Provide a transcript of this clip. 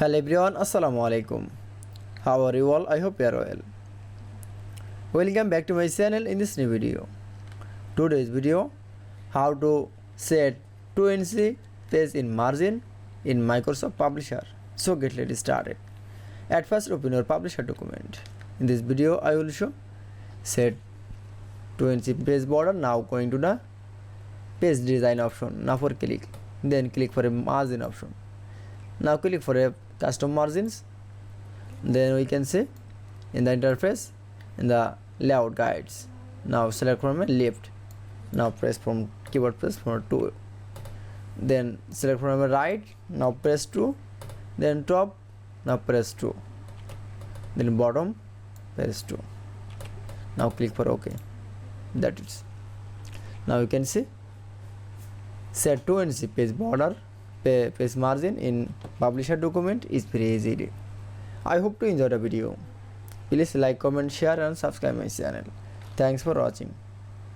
Hello everyone, Assalamu alaikum. How are you all? I hope you are well. Welcome back to my channel in this new video. Today's video, how to set 2NC page in margin in Microsoft Publisher. So let's started. At first open your Publisher document. In this video I will show set 2NC page border. Now going to the page design option. Now for click. Then click for a margin option. Now click for a custom margins. Then we can see in the interface in the layout guides. Now select from a left. Now press from keyboard, press from 2. Then select from a right. Now press 2. Then top. Now press 2. Then bottom, press 2. Now click for OK. That is. Now you can see set 2NC page border, page margin in Publisher document is very easy. I hope to enjoy the video. Please like, comment, share and subscribe my channel. Thanks for watching.